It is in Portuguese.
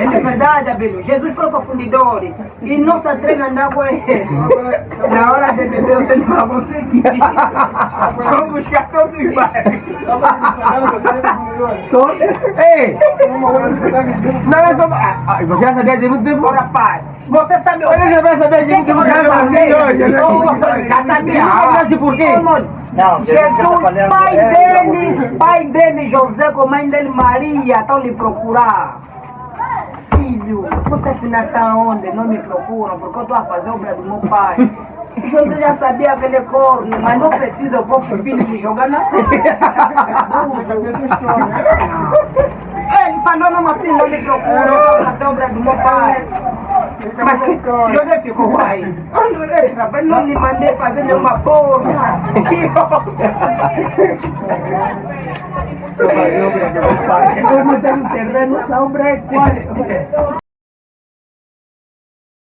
É verdade, Abelio. Jesus foi para fundidor. E nossa treina andava na hora de beber, você não vai conseguir. Vamos buscar todos os bairros. Ei! Não é só. Você já sabia de muito tempo? Ora, pai. Você sabe o Eu já sabia de muito tempo. Já sabia. Não, por quê? Não, Jesus, pai dele, José, com a mãe dele, Maria, estão lhe procurar. Filho, você afinal está onde? Não me procuram, porque eu estou a fazer obra do meu pai. José já sabia aquele corno, mas não precisa o próprio filho de jogar na Ele falou mesmo assim, não me procuram, eu vou fazer obra do meu pai. Mas José ficou aí. Rapaz, não lhe mandei fazer nenhuma porra. Eu não tenho terreno, essa obra é qual?